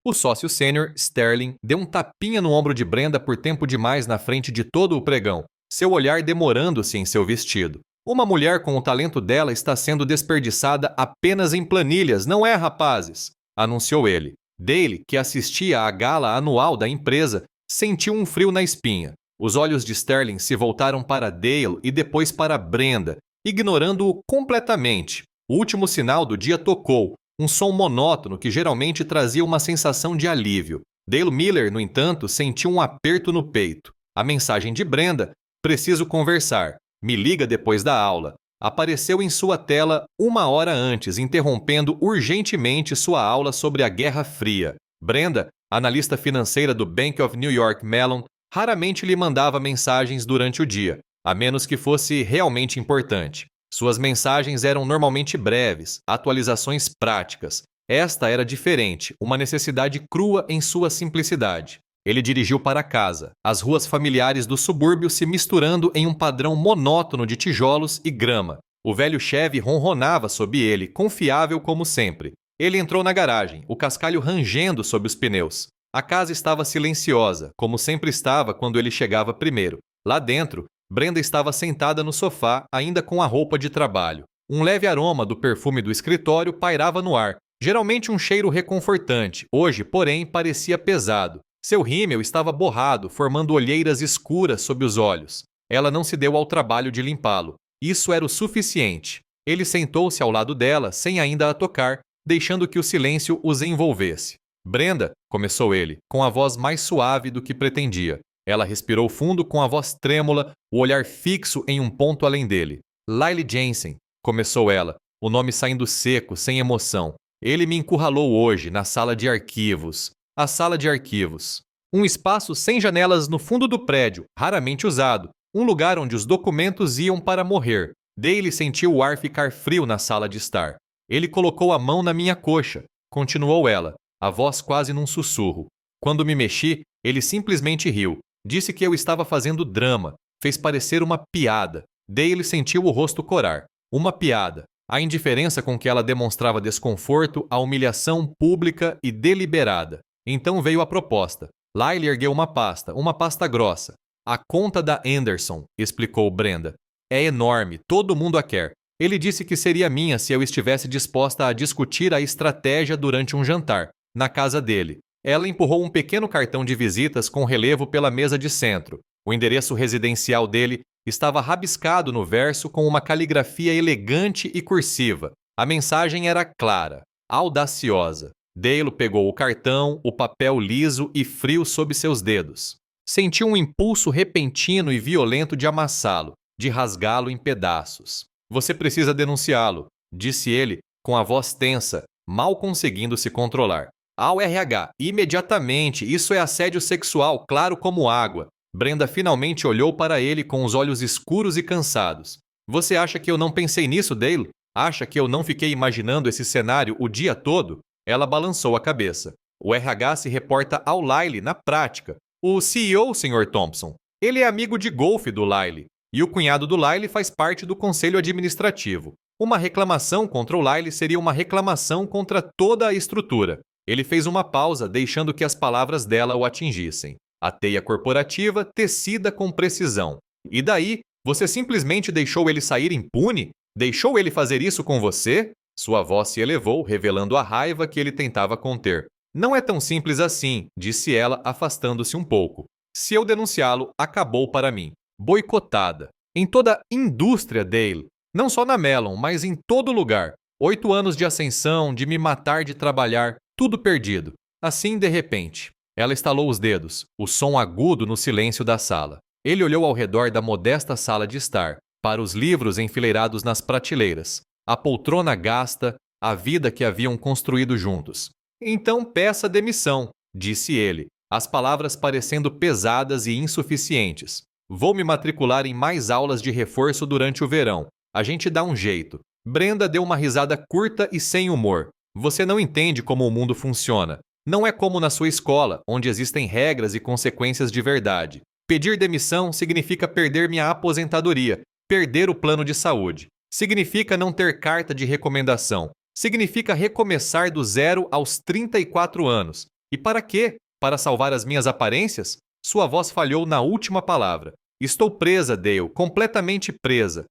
O sócio sênior, Sterling, deu um tapinha no ombro de Brenda por tempo demais na frente de todo o pregão, seu olhar demorando-se em seu vestido. Uma mulher com o talento dela está sendo desperdiçada apenas em planilhas, não é, rapazes? Anunciou ele. Dale, que assistia à gala anual da empresa, sentiu um frio na espinha. Os olhos de Sterling se voltaram para Dale e depois para Brenda, ignorando-o completamente. O último sinal do dia tocou, um som monótono que geralmente trazia uma sensação de alívio. Dale Miller, no entanto, sentiu um aperto no peito. A mensagem de Brenda, preciso conversar, me liga depois da aula, apareceu em sua tela 1 hora antes, interrompendo urgentemente sua aula sobre a Guerra Fria. Brenda, analista financeira do Bank of New York Mellon, raramente lhe mandava mensagens durante o dia, a menos que fosse realmente importante. Suas mensagens eram normalmente breves, atualizações práticas. Esta era diferente, uma necessidade crua em sua simplicidade. Ele dirigiu para casa, as ruas familiares do subúrbio se misturando em um padrão monótono de tijolos e grama. O velho Chevy ronronava sob ele, confiável como sempre. Ele entrou na garagem, o cascalho rangendo sob os pneus. A casa estava silenciosa, como sempre estava quando ele chegava primeiro. Lá dentro, Brenda estava sentada no sofá, ainda com a roupa de trabalho. Um leve aroma do perfume do escritório pairava no ar, geralmente um cheiro reconfortante. Hoje, porém, parecia pesado. Seu rímel estava borrado, formando olheiras escuras sob os olhos. Ela não se deu ao trabalho de limpá-lo. Isso era o suficiente. Ele sentou-se ao lado dela, sem ainda a tocar, deixando que o silêncio os envolvesse. Brenda, começou ele, com a voz mais suave do que pretendia. Ela respirou fundo com a voz trêmula, o olhar fixo em um ponto além dele. Lyle Jensen, começou ela, o nome saindo seco, sem emoção. Ele me encurralou hoje, na sala de arquivos. A sala de arquivos. Um espaço sem janelas no fundo do prédio, raramente usado. Um lugar onde os documentos iam para morrer. Dale sentiu o ar ficar frio na sala de estar. Ele colocou a mão na minha coxa, continuou ela, a voz quase num sussurro. Quando me mexi, ele simplesmente riu. Disse que eu estava fazendo drama. Fez parecer uma piada. Dale sentiu o rosto corar. Uma piada. A indiferença com que ela demonstrava desconforto, a humilhação pública e deliberada. Então veio a proposta. Lyle ergueu uma pasta grossa. A conta da Anderson, explicou Brenda. É enorme, todo mundo a quer. Ele disse que seria minha se eu estivesse disposta a discutir a estratégia durante um jantar, na casa dele. Ela empurrou um pequeno cartão de visitas com relevo pela mesa de centro. O endereço residencial dele estava rabiscado no verso com uma caligrafia elegante e cursiva. A mensagem era clara, audaciosa. Dale pegou o cartão, o papel liso e frio sob seus dedos. Sentiu um impulso repentino e violento de amassá-lo, de rasgá-lo em pedaços. Você precisa denunciá-lo, disse ele, com a voz tensa, mal conseguindo se controlar. Ao RH, imediatamente, isso é assédio sexual, claro como água. Brenda finalmente olhou para ele com os olhos escuros e cansados. Você acha que eu não pensei nisso, Dale? Acha que eu não fiquei imaginando esse cenário o dia todo? Ela balançou a cabeça. O RH se reporta ao Lyle na prática. O CEO, Sr. Thompson. Ele é amigo de golfe do Lyle. E o cunhado do Lyle faz parte do conselho administrativo. Uma reclamação contra o Lyle seria uma reclamação contra toda a estrutura. Ele fez uma pausa, deixando que as palavras dela o atingissem. A teia corporativa tecida com precisão. E daí, você simplesmente deixou ele sair impune? Deixou ele fazer isso com você? Sua voz se elevou, revelando a raiva que ele tentava conter. Não é tão simples assim, disse ela, afastando-se um pouco. Se eu denunciá-lo, acabou para mim. Boicotada. Em toda a indústria, Dale. Não só na Mellon, mas em todo lugar. 8 anos de ascensão, de me matar de trabalhar, tudo perdido. Assim, de repente. Ela estalou os dedos, o som agudo no silêncio da sala. Ele olhou ao redor da modesta sala de estar, para os livros enfileirados nas prateleiras, a poltrona gasta, a vida que haviam construído juntos. Então peça demissão, disse ele, as palavras parecendo pesadas e insuficientes. Vou me matricular em mais aulas de reforço durante o verão. A gente dá um jeito. Brenda deu uma risada curta e sem humor. Você não entende como o mundo funciona. Não é como na sua escola, onde existem regras e consequências de verdade. Pedir demissão significa perder minha aposentadoria, perder o plano de saúde. Significa não ter carta de recomendação. Significa recomeçar do zero aos 34 anos. E para quê? Para salvar as minhas aparências? Sua voz falhou na última palavra. Estou presa, Dale, completamente presa.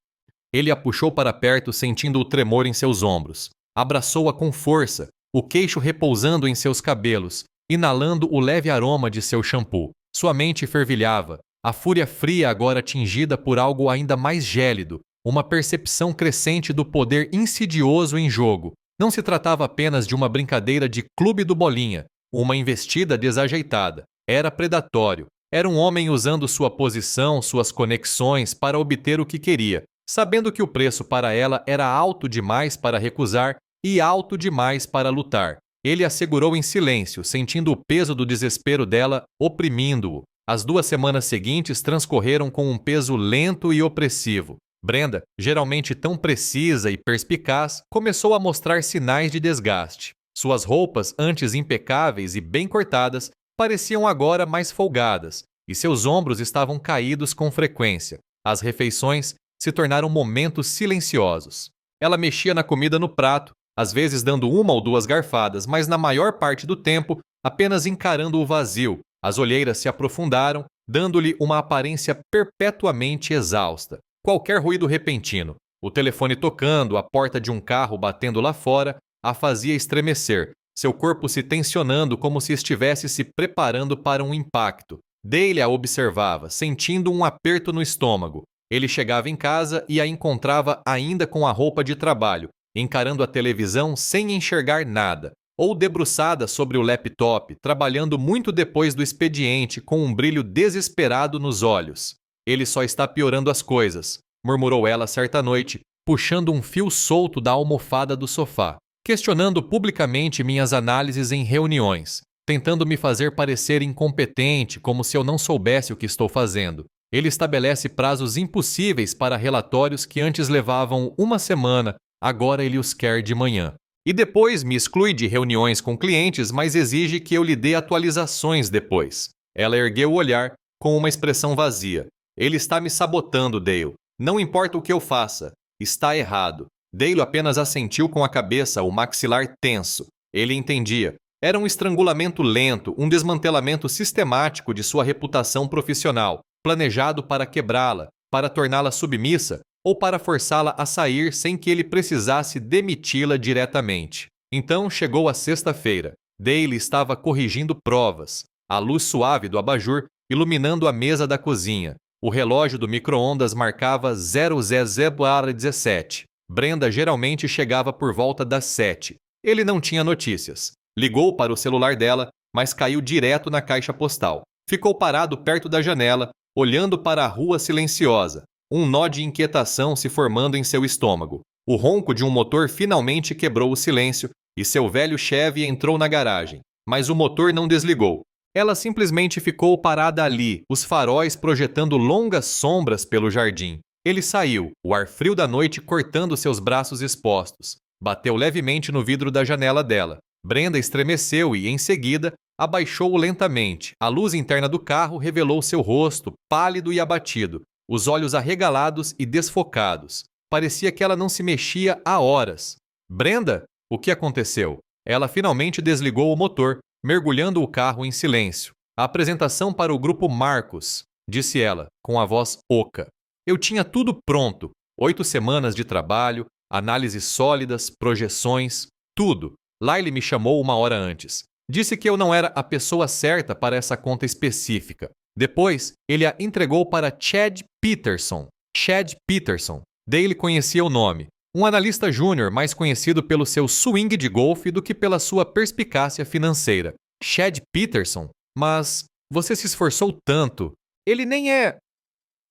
Ele a puxou para perto, sentindo o tremor em seus ombros. Abraçou-a com força, o queixo repousando em seus cabelos, inalando o leve aroma de seu shampoo. Sua mente fervilhava, a fúria fria agora tingida por algo ainda mais gélido, uma percepção crescente do poder insidioso em jogo. Não se tratava apenas de uma brincadeira de clube do bolinha, uma investida desajeitada. Era predatório. Era um homem usando sua posição, suas conexões para obter o que queria, sabendo que o preço para ela era alto demais para recusar e alto demais para lutar. Ele a segurou em silêncio, sentindo o peso do desespero dela oprimindo-o. As 2 semanas seguintes transcorreram com um peso lento e opressivo. Brenda, geralmente tão precisa e perspicaz, começou a mostrar sinais de desgaste. Suas roupas, antes impecáveis e bem cortadas, pareciam agora mais folgadas, e seus ombros estavam caídos com frequência. As refeições se tornaram momentos silenciosos. Ela mexia na comida no prato, às vezes dando 1 ou 2 garfadas, mas na maior parte do tempo apenas encarando o vazio. As olheiras se aprofundaram, dando-lhe uma aparência perpetuamente exausta. Qualquer ruído repentino, o telefone tocando, a porta de um carro batendo lá fora, a fazia estremecer, seu corpo se tensionando como se estivesse se preparando para um impacto. Dale a observava, sentindo um aperto no estômago. Ele chegava em casa e a encontrava ainda com a roupa de trabalho, encarando a televisão sem enxergar nada, ou debruçada sobre o laptop, trabalhando muito depois do expediente com um brilho desesperado nos olhos. Ele só está piorando as coisas, murmurou ela certa noite, puxando um fio solto da almofada do sofá, questionando publicamente minhas análises em reuniões, tentando me fazer parecer incompetente, como se eu não soubesse o que estou fazendo. Ele estabelece prazos impossíveis para relatórios que antes levavam 1 semana, agora ele os quer de manhã. E depois me exclui de reuniões com clientes, mas exige que eu lhe dê atualizações depois. Ela ergueu o olhar, com uma expressão vazia. Ele está me sabotando, Dale. Não importa o que eu faça. Está errado. Dale apenas assentiu com a cabeça, o maxilar tenso. Ele entendia. Era um estrangulamento lento, um desmantelamento sistemático de sua reputação profissional, planejado para quebrá-la, para torná-la submissa ou para forçá-la a sair sem que ele precisasse demiti-la diretamente. Então chegou a sexta-feira. Dale estava corrigindo provas, a luz suave do abajur iluminando a mesa da cozinha. O relógio do micro-ondas marcava 00:17. Brenda geralmente chegava por volta das 7. Ele não tinha notícias. Ligou para o celular dela, mas caiu direto na caixa postal. Ficou parado perto da janela, olhando para a rua silenciosa, um nó de inquietação se formando em seu estômago. O ronco de um motor finalmente quebrou o silêncio e seu velho Chevy entrou na garagem, mas o motor não desligou. Ela simplesmente ficou parada ali, os faróis projetando longas sombras pelo jardim. Ele saiu, o ar frio da noite cortando seus braços expostos. Bateu levemente no vidro da janela dela. Brenda estremeceu e, em seguida, abaixou-o lentamente. A luz interna do carro revelou seu rosto, pálido e abatido, os olhos arregalados e desfocados. Parecia que ela não se mexia há horas. Brenda? O que aconteceu? Ela finalmente desligou o motor, mergulhando o carro em silêncio. A apresentação para o grupo Marcos, disse ela, com a voz oca. Eu tinha tudo pronto. 8 semanas de trabalho, análises sólidas, projeções, tudo. Lyle me chamou 1 hora antes. Disse que eu não era a pessoa certa para essa conta específica. Depois, ele a entregou para Chad Peterson. Chad Peterson. Dale conhecia o nome. Um analista júnior mais conhecido pelo seu swing de golfe do que pela sua perspicácia financeira. Chad Peterson? Mas você se esforçou tanto. Ele nem é...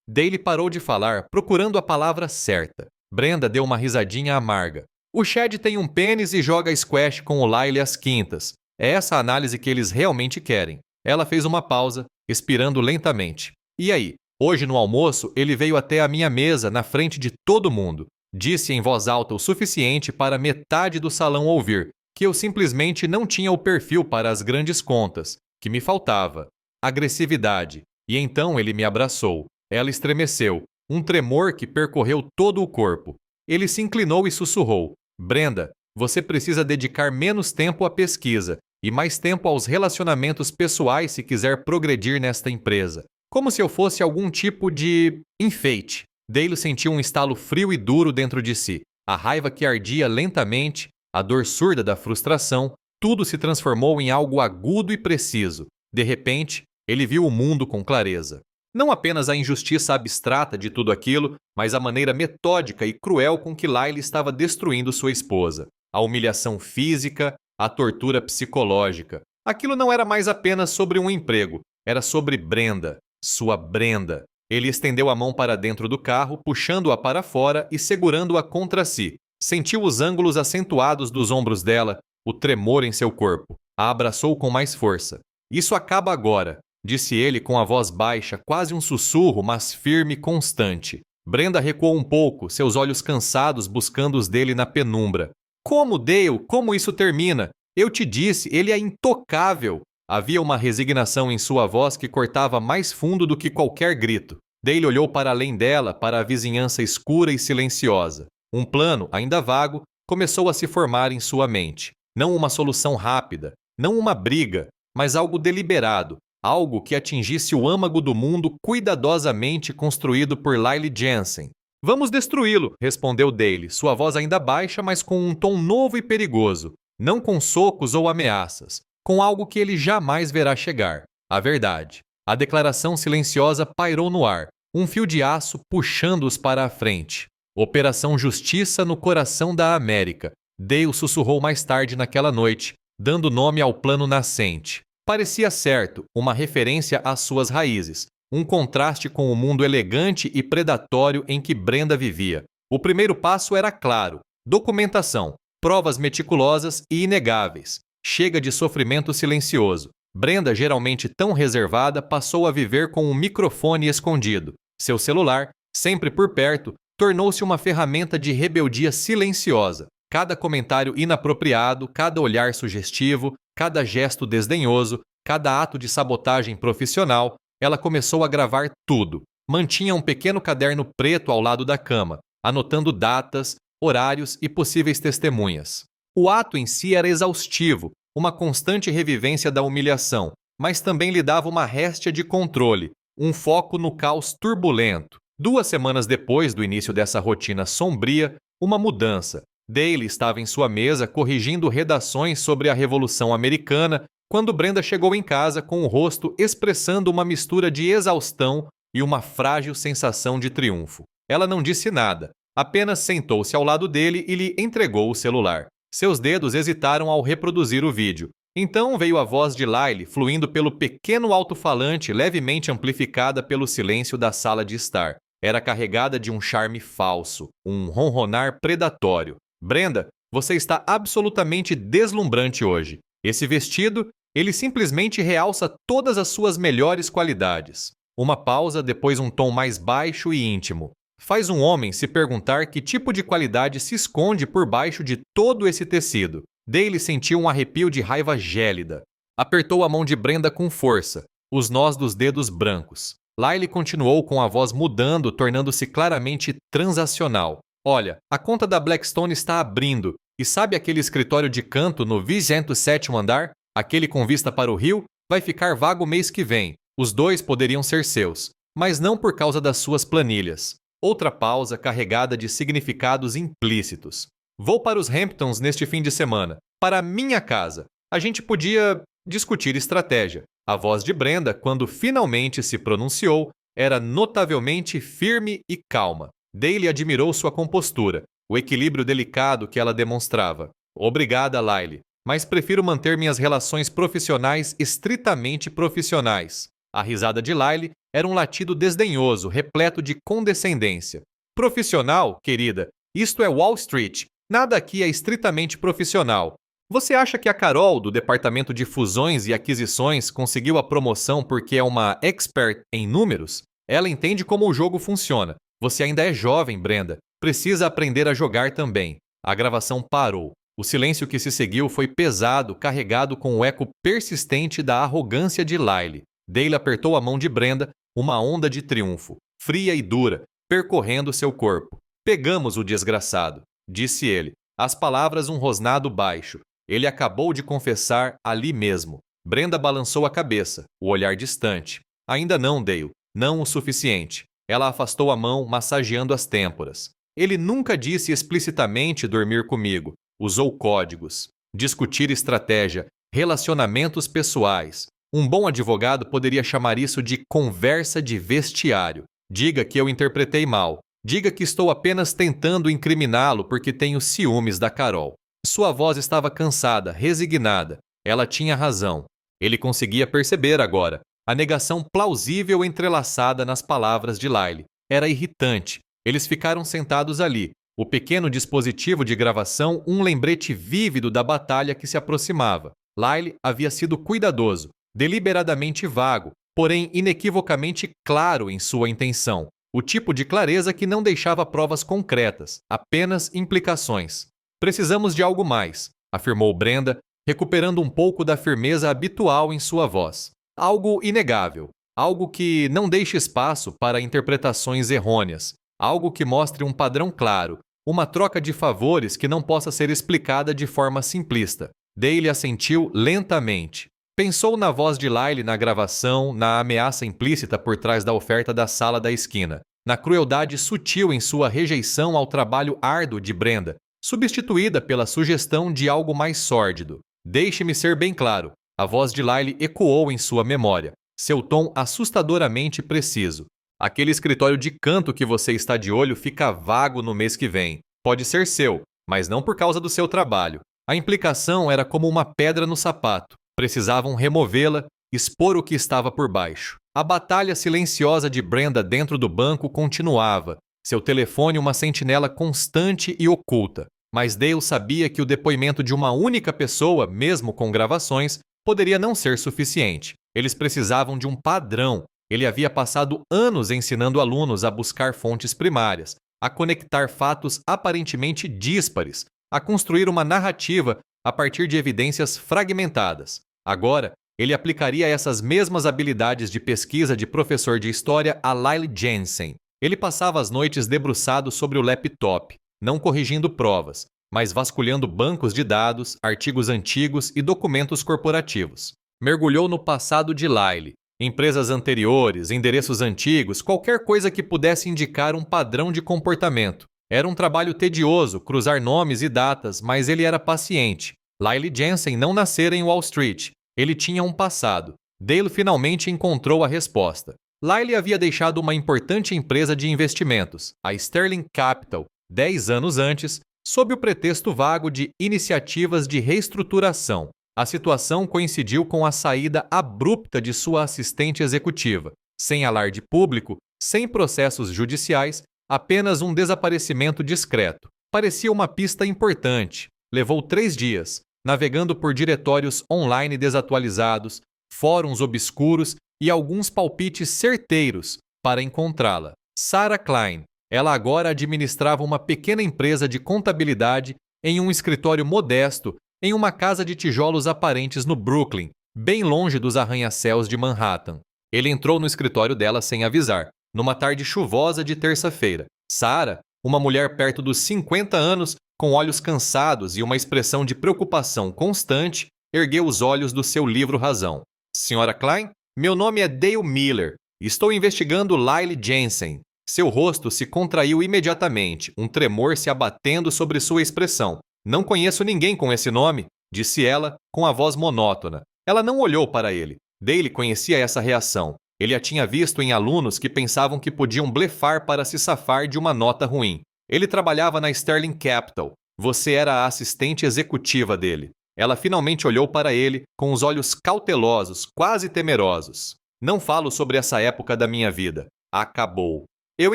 Dale parou de falar, procurando a palavra certa. Brenda deu uma risadinha amarga. O Chad tem um pênis e joga squash com o Lyle às quintas. É essa a análise que eles realmente querem. Ela fez uma pausa, expirando lentamente. E aí? Hoje no almoço, ele veio até a minha mesa na frente de todo mundo. Disse em voz alta o suficiente para metade do salão ouvir, que eu simplesmente não tinha o perfil para as grandes contas, que me faltava. Agressividade. E então ele me abraçou. Ela estremeceu, um tremor que percorreu todo o corpo. Ele se inclinou e sussurrou. Brenda, você precisa dedicar menos tempo à pesquisa e mais tempo aos relacionamentos pessoais se quiser progredir nesta empresa. Como se eu fosse algum tipo de enfeite. Dale sentiu um estalo frio e duro dentro de si. A raiva que ardia lentamente, a dor surda da frustração, tudo se transformou em algo agudo e preciso. De repente, ele viu o mundo com clareza. Não apenas a injustiça abstrata de tudo aquilo, mas a maneira metódica e cruel com que Lyle estava destruindo sua esposa. A humilhação física, a tortura psicológica. Aquilo não era mais apenas sobre um emprego, era sobre Brenda, sua Brenda. Ele estendeu a mão para dentro do carro, puxando-a para fora e segurando-a contra si. Sentiu os ângulos acentuados dos ombros dela, o tremor em seu corpo. A abraçou com mais força. Isso acaba agora, disse ele com a voz baixa, quase um sussurro, mas firme e constante. Brenda recuou um pouco, seus olhos cansados buscando os dele na penumbra. Como, Dale? Como isso termina? Eu te disse, ele é intocável. Havia uma resignação em sua voz que cortava mais fundo do que qualquer grito. Dale olhou para além dela, para a vizinhança escura e silenciosa. Um plano, ainda vago, começou a se formar em sua mente. Não uma solução rápida, não uma briga, mas algo deliberado, algo que atingisse o âmago do mundo cuidadosamente construído por Lyle Jensen. Vamos destruí-lo, respondeu Dale, sua voz ainda baixa, mas com um tom novo e perigoso. Não com socos ou ameaças, com algo que ele jamais verá chegar. A verdade. A declaração silenciosa pairou no ar, um fio de aço puxando-os para a frente. Operação Justiça no coração da América. Dale sussurrou mais tarde naquela noite, dando nome ao plano nascente. Parecia certo, uma referência às suas raízes, um contraste com o mundo elegante e predatório em que Brenda vivia. O primeiro passo era claro: documentação, provas meticulosas e inegáveis. Chega de sofrimento silencioso. Brenda, geralmente tão reservada, passou a viver com um microfone escondido. Seu celular, sempre por perto, tornou-se uma ferramenta de rebeldia silenciosa. Cada comentário inapropriado, cada olhar sugestivo, cada gesto desdenhoso, cada ato de sabotagem profissional, ela começou a gravar tudo. Mantinha um pequeno caderno preto ao lado da cama, anotando datas, horários e possíveis testemunhas. O ato em si era exaustivo, uma constante revivência da humilhação, mas também lhe dava uma réstia de controle, um foco no caos turbulento. 2 semanas depois do início dessa rotina sombria, uma mudança. Dale estava em sua mesa corrigindo redações sobre a Revolução Americana quando Brenda chegou em casa com o rosto expressando uma mistura de exaustão e uma frágil sensação de triunfo. Ela não disse nada, apenas sentou-se ao lado dele e lhe entregou o celular. Seus dedos hesitaram ao reproduzir o vídeo. Então veio a voz de Lyle fluindo pelo pequeno alto-falante levemente amplificada pelo silêncio da sala de estar. Era carregada de um charme falso, um ronronar predatório. Brenda, você está absolutamente deslumbrante hoje. Esse vestido, ele simplesmente realça todas as suas melhores qualidades. Uma pausa, depois um tom mais baixo e íntimo. Faz um homem se perguntar que tipo de qualidade se esconde por baixo de todo esse tecido. Dale sentiu um arrepio de raiva gélida. Apertou a mão de Brenda com força, os nós dos dedos brancos. Lyle continuou com a voz mudando, tornando-se claramente transacional. Olha, a conta da Blackstone está abrindo. E sabe aquele escritório de canto no 27º andar? Aquele com vista para o rio? Vai ficar vago mês que vem. Os 2 poderiam ser seus, mas não por causa das suas planilhas. Outra pausa carregada de significados implícitos. Vou para os Hamptons neste fim de semana. Para minha casa. A gente podia discutir estratégia. A voz de Brenda, quando finalmente se pronunciou, era notavelmente firme e calma. Dale admirou sua compostura, o equilíbrio delicado que ela demonstrava. Obrigada, Lyle, mas prefiro manter minhas relações profissionais estritamente profissionais. A risada de Lyle era um latido desdenhoso, repleto de condescendência. Profissional, querida, isto é Wall Street. Nada aqui é estritamente profissional. Você acha que a Carol, do Departamento de Fusões e Aquisições, conseguiu a promoção porque é uma expert em números? Ela entende como o jogo funciona. Você ainda é jovem, Brenda. Precisa aprender a jogar também. A gravação parou. O silêncio que se seguiu foi pesado, carregado com o eco persistente da arrogância de Lyle. Dale apertou a mão de Brenda, uma onda de triunfo, fria e dura, percorrendo seu corpo. Pegamos o desgraçado, disse ele, as palavras um rosnado baixo. Ele acabou de confessar ali mesmo. Brenda balançou a cabeça, o olhar distante. Ainda não, Dale. Não o suficiente. Ela afastou a mão, massageando as têmporas. Ele nunca disse explicitamente dormir comigo. Usou códigos. Discutir estratégia. Relacionamentos pessoais. Um bom advogado poderia chamar isso de conversa de vestiário. Diga que eu interpretei mal. Diga que estou apenas tentando incriminá-lo porque tenho ciúmes da Carol. Sua voz estava cansada, resignada. Ela tinha razão. Ele conseguia perceber agora. A negação plausível entrelaçada nas palavras de Lyle. Era irritante. Eles ficaram sentados ali. O pequeno dispositivo de gravação, um lembrete vívido da batalha que se aproximava. Lyle havia sido cuidadoso, deliberadamente vago, porém inequivocamente claro em sua intenção. O tipo de clareza que não deixava provas concretas, apenas implicações. Precisamos de algo mais, afirmou Brenda, recuperando um pouco da firmeza habitual em sua voz. Algo inegável, algo que não deixe espaço para interpretações errôneas, algo que mostre um padrão claro, uma troca de favores que não possa ser explicada de forma simplista. Dale assentiu lentamente. Pensou na voz de Lyle na gravação, na ameaça implícita por trás da oferta da sala da esquina, na crueldade sutil em sua rejeição ao trabalho árduo de Brenda, substituída pela sugestão de algo mais sórdido. Deixe-me ser bem claro. A voz de Lyle ecoou em sua memória, seu tom assustadoramente preciso. Aquele escritório de canto que você está de olho fica vago no mês que vem. Pode ser seu, mas não por causa do seu trabalho. A implicação era como uma pedra no sapato. Precisavam removê-la, expor o que estava por baixo. A batalha silenciosa de Brenda dentro do banco continuava. Seu telefone uma sentinela constante e oculta. Mas Dale sabia que o depoimento de uma única pessoa, mesmo com gravações, poderia não ser suficiente. Eles precisavam de um padrão. Ele havia passado anos ensinando alunos a buscar fontes primárias, a conectar fatos aparentemente díspares, a construir uma narrativa a partir de evidências fragmentadas. Agora, ele aplicaria essas mesmas habilidades de pesquisa de professor de história a Lyle Jensen. Ele passava as noites debruçado sobre o laptop, não corrigindo provas, mas vasculhando bancos de dados, artigos antigos e documentos corporativos. Mergulhou no passado de Lyle, empresas anteriores, endereços antigos, qualquer coisa que pudesse indicar um padrão de comportamento. Era um trabalho tedioso cruzar nomes e datas, mas ele era paciente. Lyle Jensen não nascera em Wall Street. Ele tinha um passado. Dale finalmente encontrou a resposta. Lyle havia deixado uma importante empresa de investimentos, a Sterling Capital, 10 anos antes, sob o pretexto vago de iniciativas de reestruturação. A situação coincidiu com a saída abrupta de sua assistente executiva. Sem alarde público, sem processos judiciais, apenas um desaparecimento discreto. Parecia uma pista importante. Levou 3 dias, navegando por diretórios online desatualizados, fóruns obscuros e alguns palpites certeiros para encontrá-la. Sarah Klein. Ela agora administrava uma pequena empresa de contabilidade em um escritório modesto em uma casa de tijolos aparentes no Brooklyn, bem longe dos arranha-céus de Manhattan. Ele entrou no escritório dela sem avisar, numa tarde chuvosa de terça-feira. Sarah, uma mulher perto dos 50 anos, com olhos cansados e uma expressão de preocupação constante, ergueu os olhos do seu livro-razão. Senhora Klein, meu nome é Dale Miller. Estou investigando Lyle Jensen. Seu rosto se contraiu imediatamente, um tremor se abatendo sobre sua expressão. Não conheço ninguém com esse nome, disse ela, com a voz monótona. Ela não olhou para ele. Dale conhecia essa reação. Ele a tinha visto em alunos que pensavam que podiam blefar para se safar de uma nota ruim. Ele trabalhava na Sterling Capital. Você era a assistente executiva dele. Ela finalmente olhou para ele com os olhos cautelosos, quase temerosos. Não falo sobre essa época da minha vida. Acabou. Eu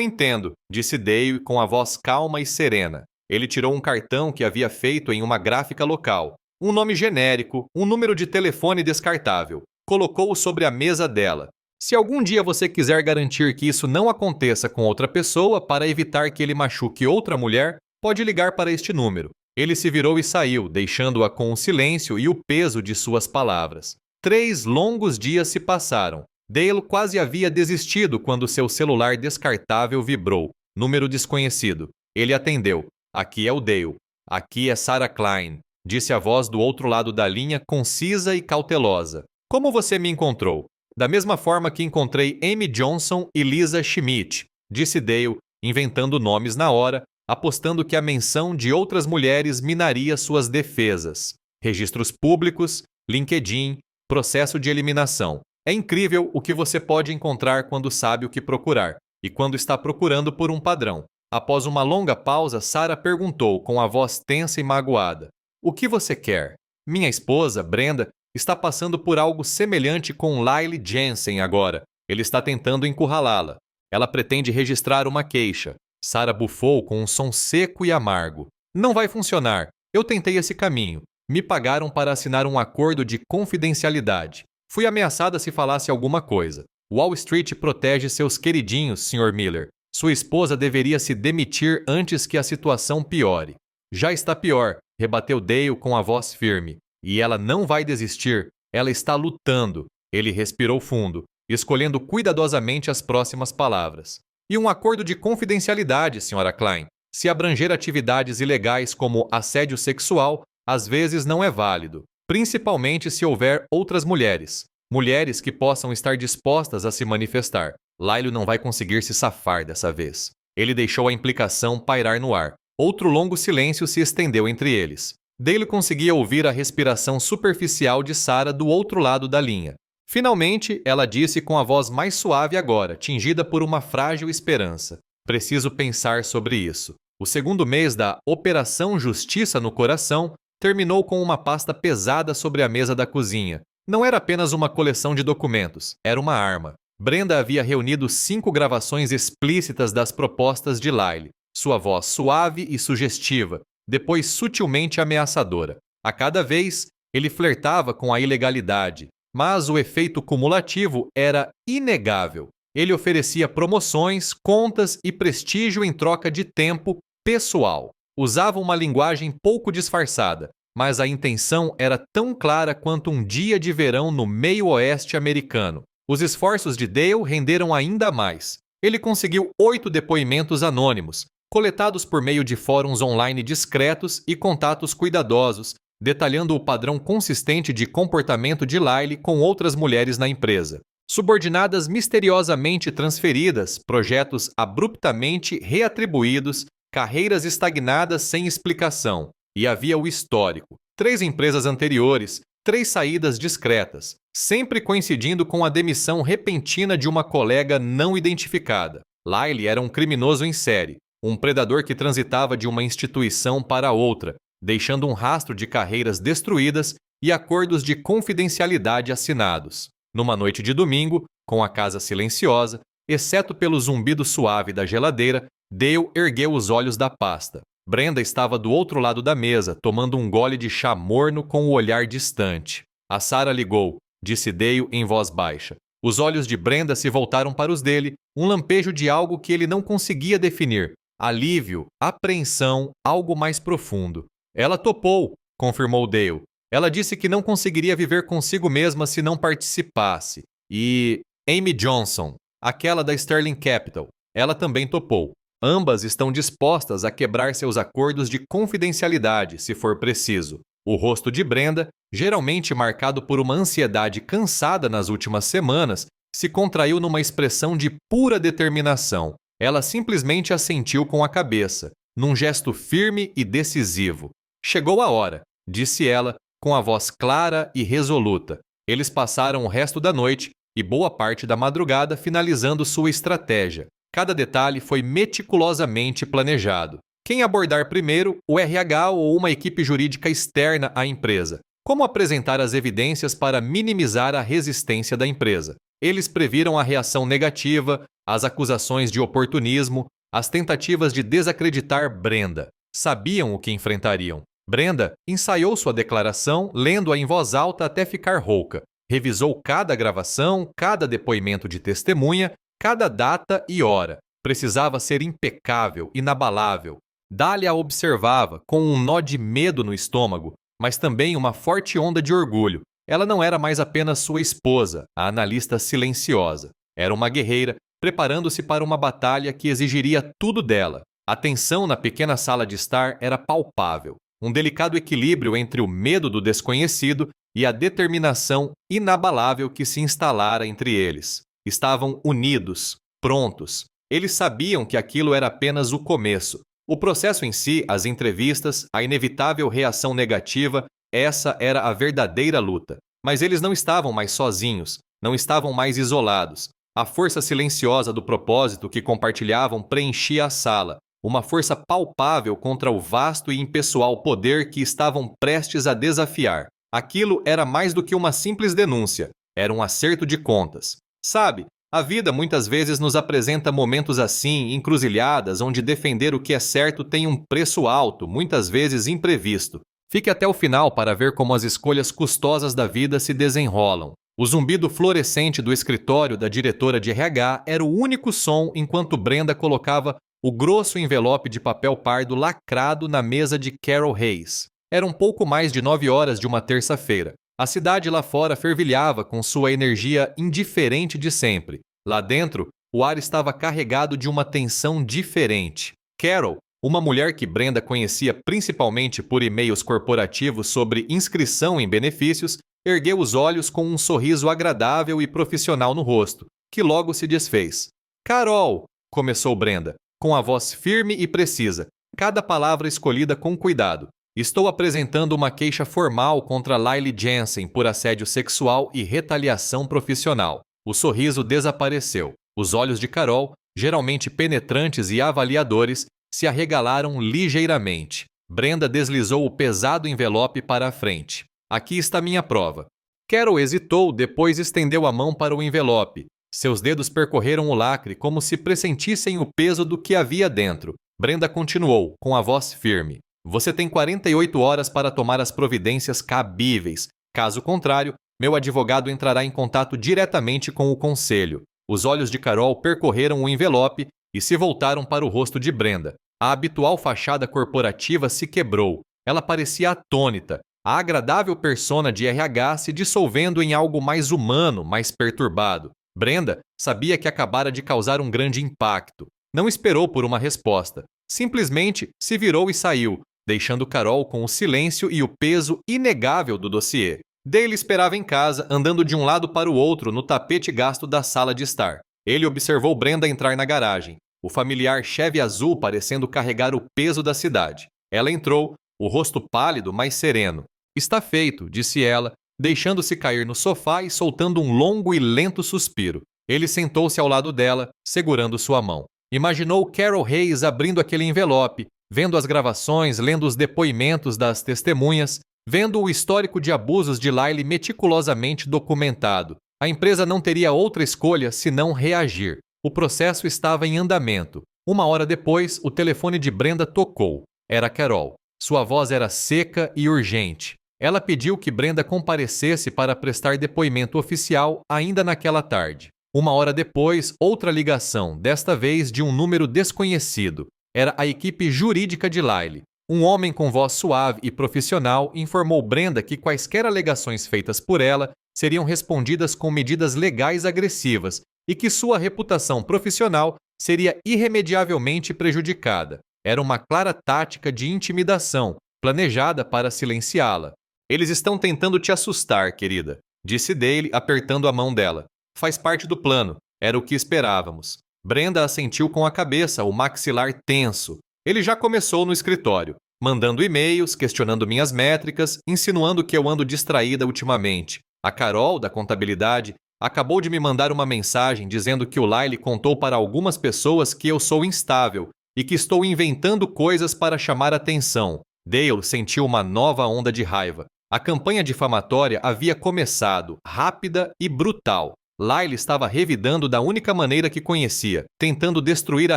entendo, disse Dale com a voz calma e serena. Ele tirou um cartão que havia feito em uma gráfica local. Um nome genérico, um número de telefone descartável. Colocou-o sobre a mesa dela. Se algum dia você quiser garantir que isso não aconteça com outra pessoa para evitar que ele machuque outra mulher, pode ligar para este número. Ele se virou e saiu, deixando-a com o silêncio e o peso de suas palavras. 3 longos dias se passaram. Dale quase havia desistido quando seu celular descartável vibrou. Número desconhecido. Ele atendeu. Aqui é o Dale. Aqui é Sarah Klein. disse a voz do outro lado da linha, concisa e cautelosa. Como você me encontrou? Da mesma forma que encontrei Amy Johnson e Lisa Schmidt, disse Dale, inventando nomes na hora, apostando que a menção de outras mulheres minaria suas defesas. Registros públicos, LinkedIn, processo de eliminação. É incrível o que você pode encontrar quando sabe o que procurar, e quando está procurando por um padrão. Após uma longa pausa, Sarah perguntou com a voz tensa e magoada. O que você quer? Minha esposa, Brenda, está passando por algo semelhante com Lyle Jensen agora. Ele está tentando encurralá-la. Ela pretende registrar uma queixa. Sarah bufou com um som seco e amargo. Não vai funcionar. Eu tentei esse caminho. Me pagaram para assinar um acordo de confidencialidade. Fui ameaçada se falasse alguma coisa. Wall Street protege seus queridinhos, Sr. Miller. Sua esposa deveria se demitir antes que a situação piore. Já está pior, rebateu Dale com a voz firme. E ela não vai desistir. Ela está lutando. Ele respirou fundo, escolhendo cuidadosamente as próximas palavras. E um acordo de confidencialidade, Sra. Klein. Se abranger atividades ilegais como assédio sexual, às vezes não é válido. Principalmente se houver outras mulheres. Mulheres que possam estar dispostas a se manifestar. Lyle não vai conseguir se safar dessa vez. Ele deixou a implicação pairar no ar. Outro longo silêncio se estendeu entre eles. Dale conseguia ouvir a respiração superficial de Sarah do outro lado da linha. Finalmente, ela disse com a voz mais suave agora, tingida por uma frágil esperança. Preciso pensar sobre isso. O segundo mês da Operação Justiça no Coração terminou com uma pasta pesada sobre a mesa da cozinha. Não era apenas uma coleção de documentos, era uma arma. Brenda havia reunido 5 gravações explícitas das propostas de Lyle. Sua voz suave e sugestiva, depois sutilmente ameaçadora. A cada vez, ele flertava com a ilegalidade, mas o efeito cumulativo era inegável. Ele oferecia promoções, contas e prestígio em troca de tempo pessoal. Usava uma linguagem pouco disfarçada, mas a intenção era tão clara quanto um dia de verão no meio-oeste americano. Os esforços de Dale renderam ainda mais. Ele conseguiu 8 depoimentos anônimos, coletados por meio de fóruns online discretos e contatos cuidadosos, detalhando o padrão consistente de comportamento de Lyle com outras mulheres na empresa. Subordinadas misteriosamente transferidas, projetos abruptamente reatribuídos, carreiras estagnadas sem explicação. E havia o histórico. 3 empresas anteriores, 3 saídas discretas, sempre coincidindo com a demissão repentina de uma colega não identificada. Lyle era um criminoso em série, um predador que transitava de uma instituição para outra, deixando um rastro de carreiras destruídas e acordos de confidencialidade assinados. Numa noite de domingo, com a casa silenciosa, exceto pelo zumbido suave da geladeira, Dale ergueu os olhos da pasta. Brenda estava do outro lado da mesa, tomando um gole de chá morno com o olhar distante. A Sarah ligou, disse Dale em voz baixa. Os olhos de Brenda se voltaram para os dele, um lampejo de algo que ele não conseguia definir. Alívio, apreensão, algo mais profundo. Ela topou, confirmou Dale. Ela disse que não conseguiria viver consigo mesma se não participasse. E Amy Johnson, aquela da Sterling Capital, ela também topou. Ambas estão dispostas a quebrar seus acordos de confidencialidade, se for preciso. O rosto de Brenda, geralmente marcado por uma ansiedade cansada nas últimas semanas, se contraiu numa expressão de pura determinação. Ela simplesmente assentiu com a cabeça, num gesto firme e decisivo. Chegou a hora, disse ela, com a voz clara e resoluta. Eles passaram o resto da noite e boa parte da madrugada finalizando sua estratégia. Cada detalhe foi meticulosamente planejado. Quem abordar primeiro, o RH ou uma equipe jurídica externa à empresa? Como apresentar as evidências para minimizar a resistência da empresa? Eles previram a reação negativa, as acusações de oportunismo, as tentativas de desacreditar Brenda. Sabiam o que enfrentariam. Brenda ensaiou sua declaração, lendo-a em voz alta até ficar rouca. Revisou cada gravação, cada depoimento de testemunha, cada data e hora. Precisava ser impecável, inabalável. Dália a observava, com um nó de medo no estômago, mas também uma forte onda de orgulho. Ela não era mais apenas sua esposa, a analista silenciosa. Era uma guerreira, preparando-se para uma batalha que exigiria tudo dela. A tensão na pequena sala de estar era palpável. um delicado equilíbrio entre o medo do desconhecido e a determinação inabalável que se instalara entre eles. Estavam unidos, prontos. Eles sabiam que aquilo era apenas o começo. O processo em si, as entrevistas, a inevitável reação negativa, essa era a verdadeira luta. Mas eles não estavam mais sozinhos, não estavam mais isolados. A força silenciosa do propósito que compartilhavam preenchia a sala, uma força palpável contra o vasto e impessoal poder que estavam prestes a desafiar. Aquilo era mais do que uma simples denúncia, era um acerto de contas. Sabe, a vida muitas vezes nos apresenta momentos assim, encruzilhadas, onde defender o que é certo tem um preço alto, muitas vezes imprevisto. Fique até o final para ver como as escolhas custosas da vida se desenrolam. O zumbido fluorescente do escritório da diretora de RH era o único som enquanto Brenda colocava o grosso envelope de papel pardo lacrado na mesa de Carol Hayes. Era um pouco mais de 9 horas de uma terça-feira. A cidade lá fora fervilhava com sua energia indiferente de sempre. Lá dentro, o ar estava carregado de uma tensão diferente. Carol, uma mulher que Brenda conhecia principalmente por e-mails corporativos sobre inscrição em benefícios, ergueu os olhos com um sorriso agradável e profissional no rosto, que logo se desfez. "Carol", começou Brenda, com a voz firme e precisa, cada palavra escolhida com cuidado. "Estou apresentando uma queixa formal contra Lyle Jensen por assédio sexual e retaliação profissional." O sorriso desapareceu. Os olhos de Carol, geralmente penetrantes e avaliadores, se arregalaram ligeiramente. Brenda deslizou o pesado envelope para a frente. "Aqui está minha prova." Carol hesitou, depois estendeu a mão para o envelope. Seus dedos percorreram o lacre como se pressentissem o peso do que havia dentro. Brenda continuou, com a voz firme. "Você tem 48 horas para tomar as providências cabíveis. Caso contrário, meu advogado entrará em contato diretamente com o conselho." Os olhos de Carol percorreram o envelope e se voltaram para o rosto de Brenda. A habitual fachada corporativa se quebrou. Ela parecia atônita, a agradável persona de RH se dissolvendo em algo mais humano, mais perturbado. Brenda sabia que acabara de causar um grande impacto. Não esperou por uma resposta. Simplesmente se virou e saiu, deixando Carol com o silêncio e o peso inegável do dossiê. Dale esperava em casa, andando de um lado para o outro no tapete gasto da sala de estar. Ele observou Brenda entrar na garagem, o familiar Chevy azul parecendo carregar o peso da cidade. Ela entrou, o rosto pálido, mas sereno. "Está feito", disse ela, deixando-se cair no sofá e soltando um longo e lento suspiro. Ele sentou-se ao lado dela, segurando sua mão. Imaginou Carol Hayes abrindo aquele envelope, vendo as gravações, lendo os depoimentos das testemunhas, vendo o histórico de abusos de Lyle meticulosamente documentado. A empresa não teria outra escolha senão reagir. O processo estava em andamento. 1 hora depois, o telefone de Brenda tocou. Era Carol. Sua voz era seca e urgente. Ela pediu que Brenda comparecesse para prestar depoimento oficial ainda naquela tarde. 1 hora depois, outra ligação, desta vez de um número desconhecido. Era a equipe jurídica de Lyle. Um homem com voz suave e profissional informou Brenda que quaisquer alegações feitas por ela seriam respondidas com medidas legais agressivas e que sua reputação profissional seria irremediavelmente prejudicada. Era uma clara tática de intimidação, planejada para silenciá-la. "Eles estão tentando te assustar, querida", disse Dale, apertando a mão dela. "Faz parte do plano. Era o que esperávamos." Brenda assentiu com a cabeça, o maxilar tenso. "Ele já começou no escritório, mandando e-mails, questionando minhas métricas, insinuando que eu ando distraída ultimamente. A Carol, da contabilidade, acabou de me mandar uma mensagem dizendo que o Lyle contou para algumas pessoas que eu sou instável e que estou inventando coisas para chamar atenção." Dale sentiu uma nova onda de raiva. A campanha difamatória havia começado, rápida e brutal. Lyle estava revidando da única maneira que conhecia, tentando destruir a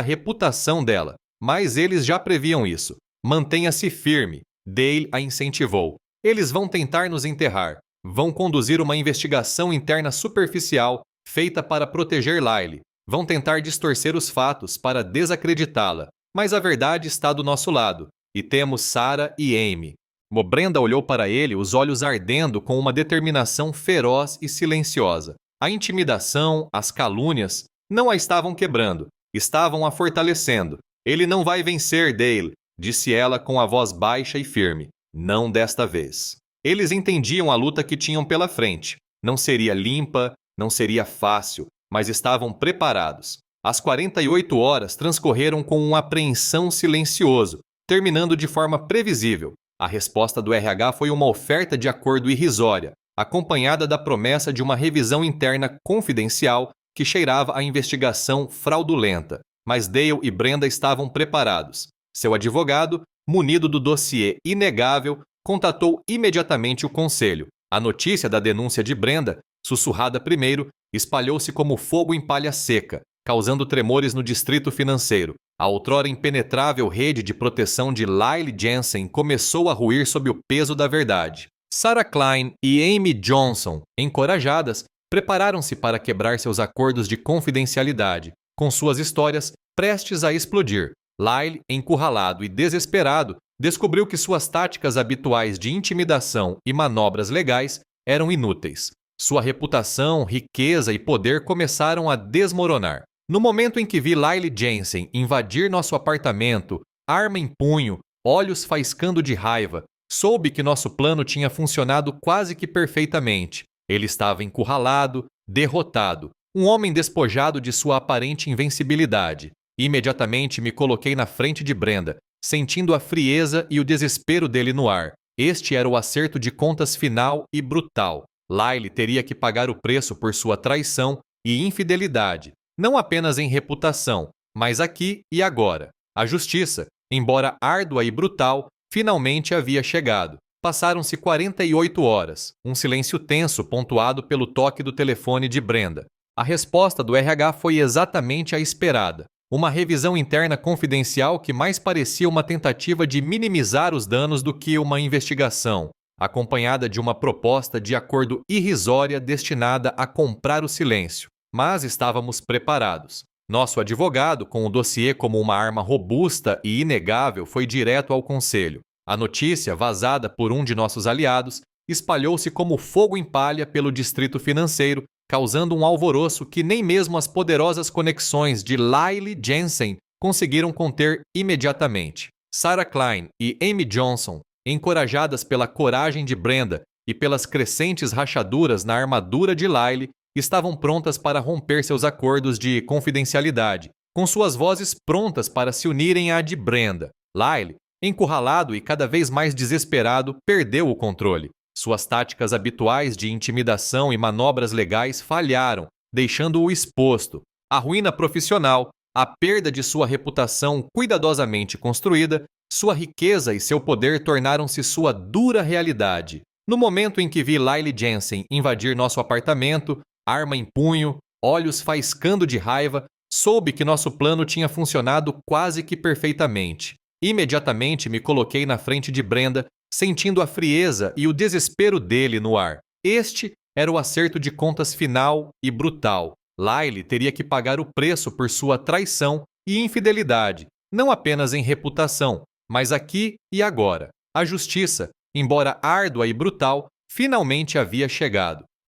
reputação dela. Mas eles já previam isso. "Mantenha-se firme", Dale a incentivou. "Eles vão tentar nos enterrar. Vão conduzir uma investigação interna superficial, feita para proteger Lyle. Vão tentar distorcer os fatos para desacreditá-la. Mas a verdade está do nosso lado. E temos Sarah e Amy." Brenda olhou para ele, os olhos ardendo com uma determinação feroz e silenciosa. A intimidação, as calúnias, não a estavam quebrando, estavam a fortalecendo. "Ele não vai vencer, Dale. disse ela com a voz baixa e firme. Não desta vez. Eles entendiam a luta que tinham pela frente. Não seria limpa, não seria fácil, mas estavam preparados. As 48 horas transcorreram com uma apreensão silencioso, terminando de forma previsível. A resposta do RH foi uma oferta de acordo irrisória, acompanhada da promessa de uma revisão interna confidencial que cheirava a investigação fraudulenta. Mas Dale e Brenda estavam preparados. Seu advogado, munido do dossiê inegável, contatou imediatamente o conselho. A notícia da denúncia de Brenda, sussurrada primeiro, espalhou-se como fogo em palha seca, causando tremores no distrito financeiro. A outrora impenetrável rede de proteção de Lyle Jensen começou a ruir sob o peso da verdade. Sarah Klein e Amy Johnson, encorajadas, prepararam-se para quebrar seus acordos de confidencialidade, com suas histórias prestes a explodir. Lyle, encurralado e desesperado, descobriu que suas táticas habituais de intimidação e manobras legais eram inúteis. Sua reputação, riqueza e poder começaram a desmoronar. No momento em que vi Lyle Jensen invadir nosso apartamento, arma em punho, olhos faiscando de raiva, soube que nosso plano tinha funcionado quase que perfeitamente. Ele estava encurralado, derrotado, um homem despojado de sua aparente invencibilidade. Imediatamente me coloquei na frente de Brenda, sentindo a frieza e o desespero dele no ar. Este era o acerto de contas final e brutal. Lyle teria que pagar o preço por sua traição e infidelidade, não apenas em reputação, mas aqui e agora. A justiça, embora árdua e brutal, finalmente havia chegado. Passaram-se 48 horas, um silêncio tenso pontuado pelo toque do telefone de Brenda. A resposta do RH foi exatamente a esperada. Uma revisão interna confidencial que mais parecia uma tentativa de minimizar os danos do que uma investigação, acompanhada de uma proposta de acordo irrisória destinada a comprar o silêncio. Mas estávamos preparados. Nosso advogado, com o dossiê como uma arma robusta e inegável, foi direto ao conselho. A notícia, vazada por um de nossos aliados, espalhou-se como fogo em palha pelo distrito financeiro, causando um alvoroço que nem mesmo as poderosas conexões de Lyle Jensen conseguiram conter imediatamente. Sarah Klein e Amy Johnson, encorajadas pela coragem de Brenda e pelas crescentes rachaduras na armadura de Lyle, estavam prontas para romper seus acordos de confidencialidade, com suas vozes prontas para se unirem à de Brenda. Lyle, encurralado e cada vez mais desesperado, perdeu o controle. Suas táticas habituais de intimidação e manobras legais falharam, deixando-o exposto. A ruína profissional, a perda de sua reputação cuidadosamente construída, sua riqueza e seu poder tornaram-se sua dura realidade. No momento em que vi Lyle Jensen invadir nosso apartamento, arma em punho, olhos faiscando de raiva, soube que nosso plano tinha funcionado quase que perfeitamente. Imediatamente me coloquei na frente de Brenda, sentindo a frieza e o desespero dele no ar. Este era o acerto de contas final e brutal. Lyle teria que pagar o preço por sua traição e infidelidade, não apenas em reputação, mas aqui e agora. A justiça, embora árdua e brutal, finalmente havia chegado.